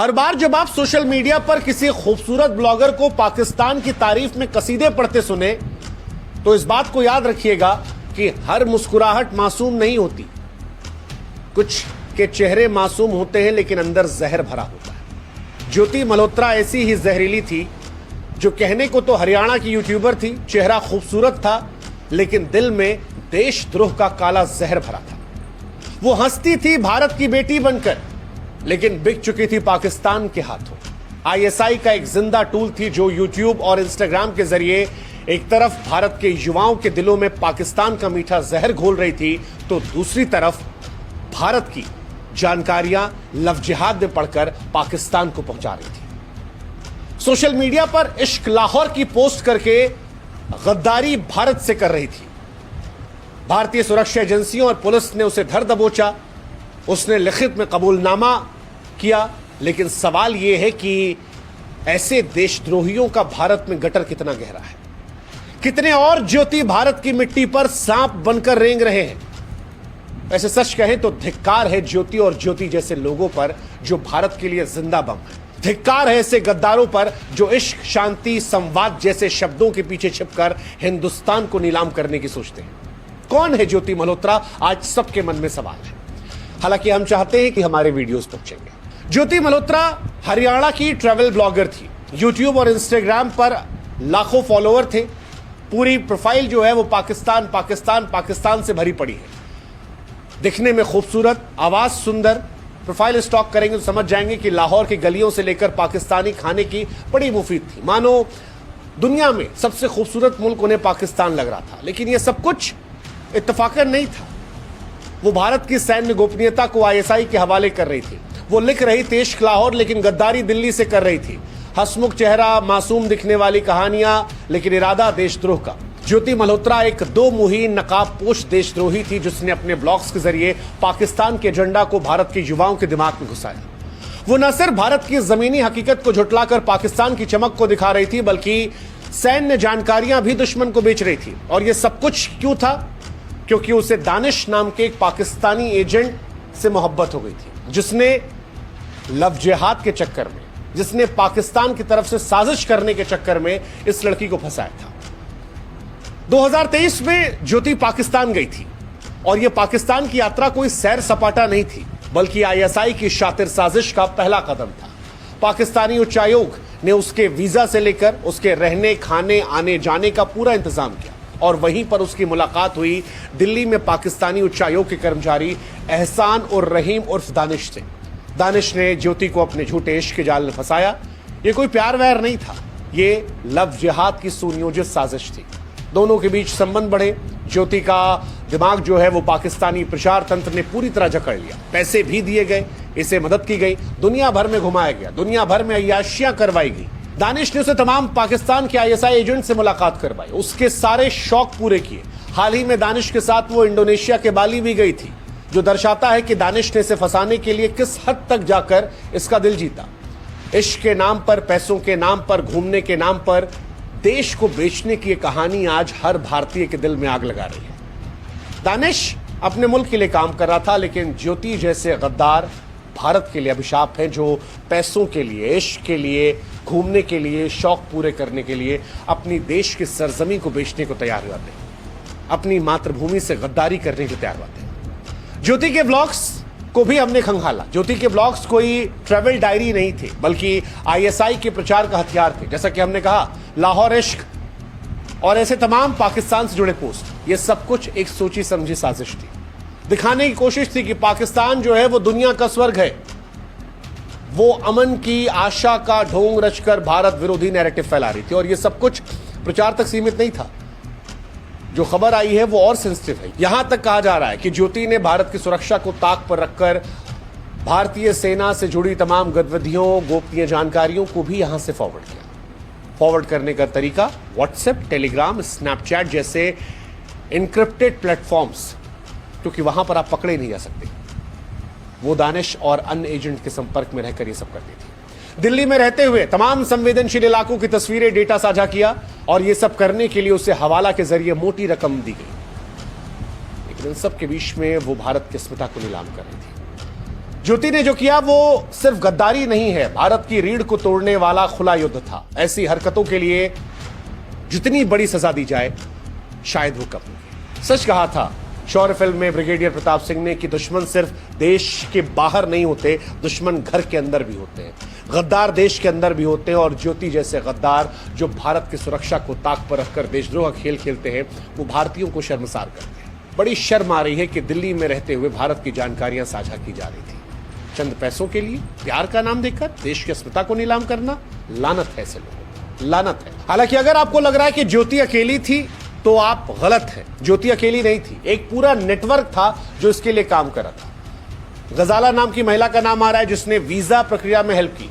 हर बार जब आप social media पर किसी खूबसूरत ब्लॉगर को पाकिस्तान की तारीफ में कसीदे पढ़ते सुने तो इस बात को याद रखिएगा कि हर मुस्कुराहट मासूम नहीं होती। कुछ के चेहरे मासूम होते हैं लेकिन अंदर जहर भरा होता है। ज्योति मल्होत्रा ऐसी ही जहरीली थी जो कहने को तो हरियाणा की यूट्यूबर थी, चेहरा खूबसूरत था लेकिन दिल में देशद्रोह का काला जहर भरा था। वो हंसती थी भारत की बेटी बनकर लेकिन बिक चुकी थी पाकिस्तान के हाथों। आईएसआई का एक जिंदा टूल थी जो यूट्यूब और इंस्टाग्राम के जरिए एक तरफ भारत के युवाओं के दिलों में पाकिस्तान का मीठा जहर घोल रही थी तो दूसरी तरफ भारत की जानकारियां लव जिहाद में पढ़कर पाकिस्तान को पहुंचा रही थी। सोशल मीडिया पर इश्क लाहौर की पोस्ट करके गद्दारी भारत से कर रही थी। भारतीय सुरक्षा एजेंसियों और पुलिस ने उसे धर दबोचा, उसने लिखित में कबूलनामा किया, लेकिन सवाल यह है कि ऐसे देशद्रोहियों का भारत में गटर कितना गहरा है। कितने और ज्योति भारत की मिट्टी पर सांप बनकर रेंग रहे हैं। ऐसे सच कहें तो धिक्कार है ज्योति और ज्योति जैसे लोगों पर जो भारत के लिए जिंदा बम है। धिक्कार है ऐसे गद्दारों पर जो इश्क, शांति, संवाद जैसे शब्दों के पीछे छिपकर हिंदुस्तान को नीलाम करने की सोचते हैं। कौन है ज्योति मल्होत्रा, आज सबके मन में सवाल है। हालांकि हम चाहते हैं कि हमारे वीडियोस पहुंचेंगे। ज्योति मल्होत्रा हरियाणा की ट्रैवल ब्लॉगर थी। यूट्यूब और इंस्टाग्राम पर लाखों फॉलोअर थे। पूरी प्रोफाइल जो है वो पाकिस्तान पाकिस्तान पाकिस्तान से भरी पड़ी है। दिखने में खूबसूरत, आवाज सुंदर। प्रोफाइल स्टॉक करेंगे तो समझ जाएंगे कि लाहौर की गलियों से लेकर पाकिस्तानी खाने की बड़ी मुफीद थी। मानो दुनिया में सबसे खूबसूरत मुल्क उन्हें पाकिस्तान लग रहा था। लेकिन यह सब कुछ इत्तफाकन नहीं था। वो भारत की सैन्य गोपनीयता को आईएसआई के हवाले कर रही थी। वो लिख रही थी इश्क लाहौर लेकिन गद्दारी दिल्ली से कर रही थी। हंसमुख चेहरा, मासूम दिखने वाली कहानियां लेकिन इरादा देशद्रोह का। ज्योति मल्होत्रा एक दो मुही नकाबपोश देशद्रोही थी जिसने अपने ब्लॉग्स के जरिए पाकिस्तान के एजेंडा को भारत के युवाओं के दिमाग में घुसाया। वो न सिर्फ भारत की जमीनी हकीकत को झुटलाकर पाकिस्तान की चमक को दिखा रही थी बल्कि सैन्य जानकारियां भी दुश्मन को बेच रही थी। और यह सब कुछ क्यों था? क्योंकि उसे दानिश नाम के एक पाकिस्तानी एजेंट से मोहब्बत हो गई थी जिसने लव जिहाद के चक्कर में, जिसने पाकिस्तान की तरफ से साजिश करने के चक्कर में इस लड़की को फंसाया था। 2023 में ज्योति पाकिस्तान गई थी और यह पाकिस्तान की यात्रा कोई सैर सपाटा नहीं थी बल्कि आईएसआई की शातिर साजिश का पहला कदम था। पाकिस्तानी उच्चायोग ने उसके वीजा से लेकर उसके रहने, खाने, आने जाने का पूरा इंतजाम किया और वहीं पर उसकी मुलाकात हुई दिल्ली में पाकिस्तानी उच्चायोग के कर्मचारी एहसान और रहीम उर्फ दानिश से। दानिश ने ज्योति को अपने झूठे इश्क के जाल में फंसाया। यह कोई प्यार वैर नहीं था, यह लव जिहाद की सुनियोजित साजिश थी। दोनों के बीच संबंध बढ़े। ज्योति का दिमाग जो है वो पाकिस्तानी प्रचार तंत्र ने पूरी तरह जकड़ लिया। पैसे भी दिए गए, इसे मदद की गई, दुनिया भर में घुमाया गया, दुनिया भर में अय्याशियां करवाई गई। दानिश ने उसे तमाम पाकिस्तान के आईएसआई एजेंट से मुलाकात करवाई, उसके सारे शौक पूरे किए। हाल ही में दानिश के साथ वो इंडोनेशिया के बाली भी गई थी, जो दर्शाता है कि दानिश ने इसे फंसाने के लिए किस हद तक जाकर इसका दिल जीता। इश्क के नाम पर, पैसों के नाम पर, घूमने के नाम पर देश को बेचने की कहानी आज हर भारतीय के दिल में आग लगा रही है। दानिश अपने मुल्क के लिए काम कर रहा था लेकिन ज्योति जैसे गद्दार भारत के लिए अभिशाप है जो पैसों के लिए, इश्क के लिए, घूमने के लिए, शौक पूरे करने के लिए अपनी देश की सरजमी को बेचने को तैयार हो जाते हैं, अपनी मातृभूमि से गद्दारी करने को तैयार होते हैं। ज्योति के ब्लॉग्स को भी हमने खंगाला। ज्योति के ब्लॉग्स कोई ट्रैवल डायरी नहीं थे बल्कि आईएसआई के प्रचार का हथियार थे। जैसा कि हमने कहा, लाहौर इश्क और ऐसे तमाम पाकिस्तान से जुड़े पोस्ट, ये सब कुछ एक सोची समझी साजिश थी। दिखाने की कोशिश थी कि पाकिस्तान जो है वो दुनिया का स्वर्ग है। वो अमन की आशा का ढोंग रचकर भारत विरोधी नैरेटिव फैला रही थी और ये सब कुछ प्रचार तक सीमित नहीं था। जो खबर आई है वो और सेंसिटिव है। यहां तक कहा जा रहा है कि ज्योति ने भारत की सुरक्षा को ताक पर रखकर भारतीय सेना से जुड़ी तमाम गतिविधियों, गोपनीय जानकारियों को भी यहां से फॉरवर्ड किया। फॉरवर्ड करने का तरीका व्हाट्सएप, टेलीग्राम, स्नैपचैट जैसे इनक्रिप्टेड प्लेटफॉर्म्स, क्योंकि वहां पर आप पकड़े नहीं जा सकते। वो दानिश और अन्य एजेंट के संपर्क में रहकर ये सब करती थी। दिल्ली में रहते हुए तमाम संवेदनशील इलाकों की तस्वीरें, डेटा साझा किया और ये सब करने के लिए उसे हवाला के जरिए मोटी रकम दी गई। लेकिन इन सब के बीच में वो भारत की अस्मिता को नीलाम कर रही थी। ज्योति ने जो किया वो सिर्फ गद्दारी नहीं है, भारत की रीढ़ को तोड़ने वाला खुला युद्ध था। ऐसी हरकतों के लिए जितनी बड़ी सजा दी जाए शायद वो कम होगी। सच कहा था शौर्य फिल्म में ब्रिगेडियर प्रताप सिंह ने कि दुश्मन सिर्फ देश के बाहर नहीं होते, दुश्मन घर के अंदर भी होते हैं, गद्दार देश के अंदर भी होते हैं। और ज्योति जैसे गद्दार जो भारत की सुरक्षा को ताक पर रखकर देशद्रोह खेल खेलते हैं, वो भारतीयों को शर्मसार करते हैं। बड़ी शर्म आ रही है कि दिल्ली में रहते हुए भारत की जानकारियां साझा की जा रही थी। चंद पैसों के लिए प्यार का नाम देकर देश की अस्मिता को नीलाम करना, लानत है ऐसे लोगों, लानत है। हालांकि अगर आपको लग रहा है कि ज्योति अकेली थी तो आप गलत हैं। ज्योति अकेली नहीं थी, एक पूरा नेटवर्क था जो इसके लिए काम कर रहा था। गजाला नाम की महिला का नाम आ रहा है जिसने वीजा प्रक्रिया में हेल्प की।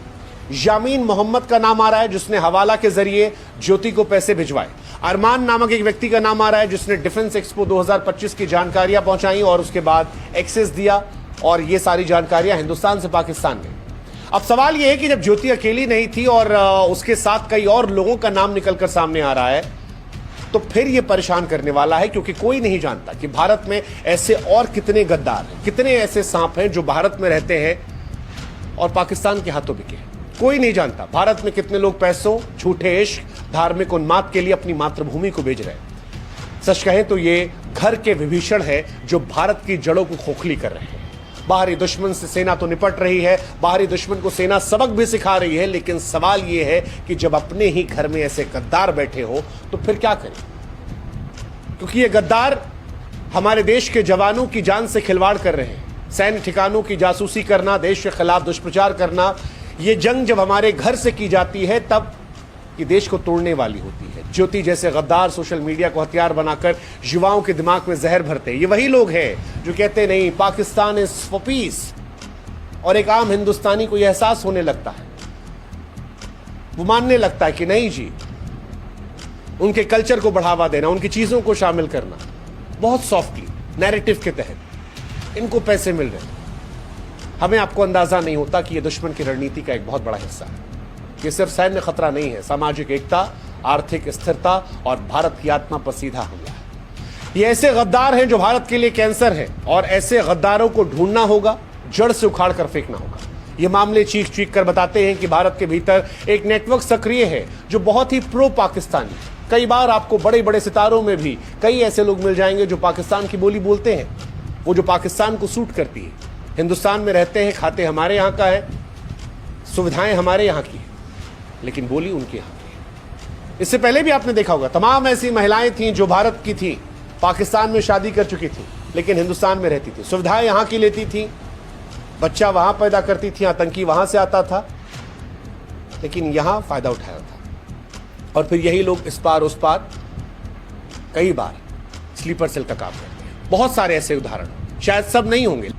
यामीन मोहम्मद का नाम आ रहा है जिसने हवाला के जरिए ज्योति को पैसे भिजवाए। अरमान नामक एक व्यक्ति का नाम आ रहा है जिसने डिफेंस एक्सपो 2025 की जानकारियां पहुंचाई और उसके बाद एक्सेस दिया, और ये सारी जानकारियां हिंदुस्तान से पाकिस्तान गई। अब सवाल यह है कि जब ज्योति अकेली नहीं थी और उसके साथ कई और लोगों का नाम निकलकर सामने आ रहा है, तो फिर यह परेशान करने वाला है, क्योंकि कोई नहीं जानता कि भारत में ऐसे और कितने गद्दार हैं, कितने ऐसे सांप हैं जो भारत में रहते हैं और पाकिस्तान के हाथों बिके हैं। कोई नहीं जानता भारत में कितने लोग पैसों, झूठे इश्क, धार्मिक उन्माद के लिए अपनी मातृभूमि को बेच रहे हैं। सच कहें तो ये घर के विभीषण है जो भारत की जड़ों को खोखली कर रहे हैं। बाहरी दुश्मन से सेना तो निपट रही है, बाहरी दुश्मन को सेना सबक भी सिखा रही है, लेकिन सवाल यह है कि जब अपने ही घर में ऐसे गद्दार बैठे हो तो फिर क्या करें? क्योंकि ये गद्दार हमारे देश के जवानों की जान से खिलवाड़ कर रहे हैं। सैन्य ठिकानों की जासूसी करना, देश के खिलाफ दुष्प्रचार करना, ये जंग जब हमारे घर से की जाती है तब ये देश को तोड़ने वाली होती है। ज्योति जैसे गद्दार सोशल मीडिया को हथियार बनाकर युवाओं के दिमाग में जहर भरते हैं। ये वही लोग हैं जो कहते नहीं पाकिस्तान इज फॉर पीस, और एक आम हिंदुस्तानी को यह एहसास होने लगता है, वो मानने लगता है कि नहीं जी, उनके कल्चर को बढ़ावा देना, उनकी चीजों को शामिल करना बहुत सॉफ्टली नैरेटिव के तहत इनको पैसे मिल रहे हैं। हमें आपको अंदाजा नहीं होता कि यह दुश्मन की रणनीति का एक बहुत बड़ा हिस्सा है। ये सिर्फ सैन्य खतरा नहीं है, सामाजिक एकता, आर्थिक स्थिरता और भारत की आत्मा पर सीधा हमला है। ये ऐसे गद्दार हैं जो भारत के लिए कैंसर है, और ऐसे गद्दारों को ढूंढना होगा, जड़ से उखाड़ कर फेंकना होगा। ये मामले चीख चीख कर बताते हैं कि भारत के भीतर एक नेटवर्क सक्रिय है जो बहुत ही प्रो पाकिस्तानी है। कई बार आपको बड़े बड़े सितारों में भी कई ऐसे लोग मिल जाएंगे जो पाकिस्तान की बोली बोलते हैं, वो जो पाकिस्तान को सूट करती है। हिंदुस्तान में रहते हैं, खाते हमारे यहाँ का है, सुविधाएं हमारे यहाँ की है, लेकिन बोली उनके यहाँ की है। इससे पहले भी आपने देखा होगा तमाम ऐसी महिलाएं थीं जो भारत की थीं, पाकिस्तान में शादी कर चुकी थीं, लेकिन हिंदुस्तान में रहती थी, सुविधाएं यहाँ की लेती थीं, बच्चा वहां पैदा करती थी, आतंकी वहां से आता था, लेकिन यहां फायदा उठाया था। और फिर यही लोग इस पार उस पार कई बार स्लीपर सेल का काम करते हैं। बहुत सारे ऐसे उदाहरण, शायद सब नहीं होंगे।